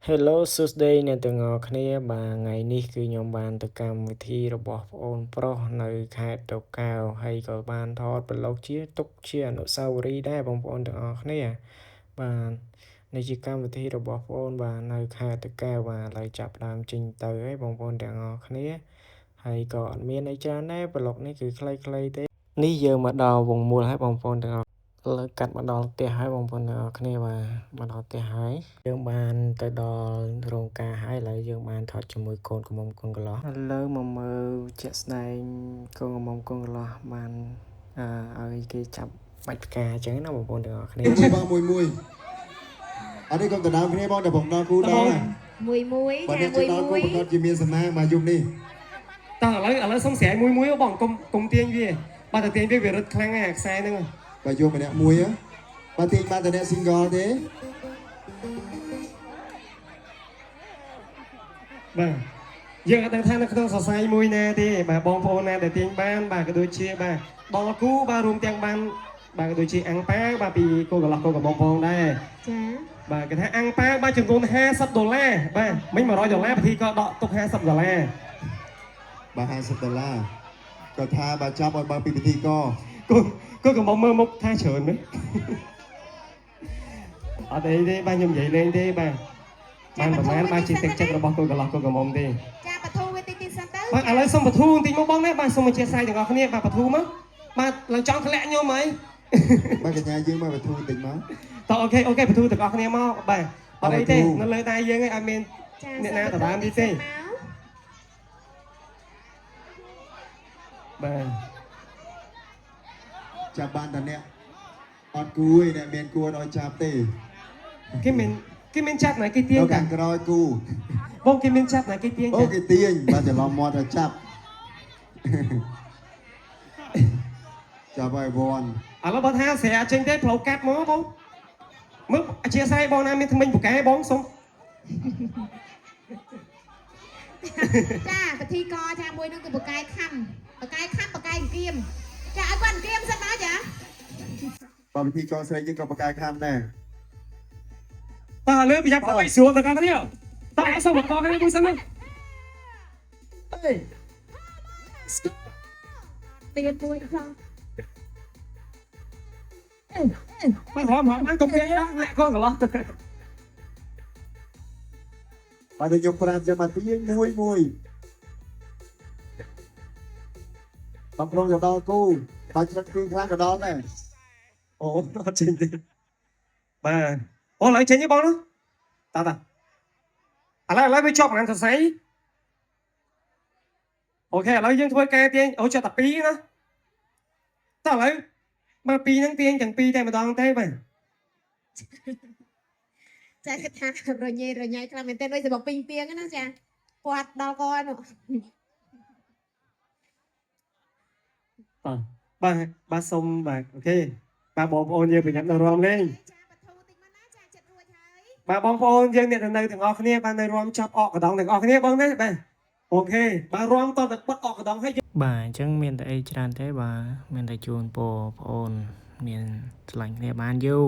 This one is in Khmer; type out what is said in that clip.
Hello សួស្តីអ្នកទាំងអស់គ្នាបាទថ្ងៃនេះគឺខ្ញុំបានទៅកម្មវិធីរបស់ប្អូនប្រុសនៅខេត្តតាកែវហើយក៏បានថតប្លុកទុកជាអនុស្សាវរីយ៍ដែរបងប្អូនទាំងអស់គ្នាបាទនេះជាកម្មវិធីរបស់ប្អូនបាទនៅខេត្តតាកែវបាទឥឡូវចាប់ផ្ដើមចេញទៅហើយបងប្អូនទាំងអស់គ្នាហើយក៏អត់មានអីច្រើនដែរប្លុកនេះគឺខ្លីៗទេនេះយើងមកដល់វងមូលហើយបងប្អូនទាំងអស់ឥឡូវកាត់មកដល់ផ្ទះហើយបងប្អូនទាំងអស់គ្នាបាទមកដល់ផ្ទះហើយយើងបានទៅដល់រោងការហើយឥឡូវយើងបានថតជាមួយកូនកំមុំកូនកន្លោះឥឡូវមកមើលជាក់ស្ដែងកូនកំមុំកូនកន្លោះបានឲ្យគេចាប់បាច់ផ្កាអញ្ចឹងណាបងប្អូនទាំងអស់គ្នាមួយបងមួយអត់នេះកូនដណ្ដើមគ្នាបងតែបងដល់គូដល់មួយបើអ្នក ចា ដល់គូ មួយ ប្រកាសជាមានសំណាងមកយប់នេះ តោះឥឡូវសុំស្រែកមួយបងកុំទាញវាបើតែទាញវារឹតខ្លាំងហើយអាខ្សែហ្នឹង បើយកម្នាក់មួយបើទីបានតែអ្នក single ទេបាទយើងអត់ដឹងថានៅក្នុងសរសៃមួយណាទេបាទបងប្អូនណាដែលទាញបានបាទក៏ដូចជាបាទដល់គូបាទរួមទាំងបានបាទក៏ដូចជាអាំងប៉ាបាទពីគូកន្លោះគូកំបងផងដែរ ចា បាទគេថាអាំងប៉ាបាទចំនួន$50បាទមិញ$100ពិធីក៏ដកទុក$50 បាទ$50ក៏ថាបើចាប់ឲ្យបើពីពិធីក គូកំបងមើលមុខថាច្រើនមែនអត់អីទេបាទខ្ញុំនិយាយលេងទេបាទបានប្រហែលបាទជាទឹកចិត្តរបស់គូកន្លោះគូកំបងទេ ចាបធូវាតិចតិចសិនទៅ បាទឥឡូវសុំបធូបន្តិចមកបងណាបាទសុំអធិស្ឋានទាំងអស់គ្នាបាទបធូមកបាទឡើងចង់ធ្លាក់ខ្ញុំហី បាទកញ្ញាយើងមកបទូបន្តិចមក តោះអូខេបធូទាំងអស់គ្នាមកបាទអត់អីទេនៅលើដៃយើងឯងអត់មាន ចា អ្នកណាដដើមនេះទេបាទ ចាប់បានតែអ្នកអត់គួយអ្នកមានគួរឲ្យចាប់ទេ គេមានចាប់ណាគេទាញ នៅ ចា ខាងក្រោយគូ បងគេមានចាប់ណាគេទាញ អូ ចា គេទាញបាទច្រឡំមាត់ថាចាប់ចាប់ឲ្យវ័ន ឥឡូវបើថាស្រាចេញទេផ្លូវកាត់មកបងមើលអធិស្ឋានបងណាមានថ្មិញពូកែបងសុំ ចាពិធីកចាមួយនឹងគឺបកាយខំបកាយគៀមចាឲ្យគាត់គៀមសិនមកចា បើពិធីកស្រីយើងក៏ប្រកាយខាំដែរ តោះលើប្រយ័ត្នទៅស្រួលទាំងអស់គ្នាតោះសុំមកគ្នាមួយសិនណាអេ ទៀតមួយផង មិនហមបានកុំទាញណាលាក់កូនកន្លោះទៅ បើទៅយក5ចាំមកទាញមួយបំរុងទៅដល់គូបើចិត្តគឺខ្លាំងក៏ដល់ដែរ អូអត់ចេញទេបាទអូឡើយចេញទេបងនោះតើឥឡូវវាជាប់ហ្នឹងសរសៃអូខេឥឡូវយើងធ្វើការទាញអូចាប់តែ2ណាតើឥឡូវមក2ហ្នឹងទាញទាំង2តែម្ដងទេបាទ ចាគិតថារញ៉េខ្លាំងមែនទែនដូចសម្បកពីងណាចាគាត់ដល់កនោះ បាទសុំបាទអូខេបាទបងប្អូនយើងប្រញាប់នៅរំលេង ចាបធូតិចមកណាចាចិត្តរួចហើយ បាទបងប្អូនយើងអ្នកនៅទាំងអស់គ្នាបាននៅរំចាប់អកកដងទាំងអស់គ្នាបងណាបាទអូខេបាទរំតទៅបិទអកកដងឲ្យ បាទអញ្ចឹងមានតែអីច្រើនទេបាទមានតែជូនពរប្អូនមានឆ្លាញ់គ្នាបានយូរ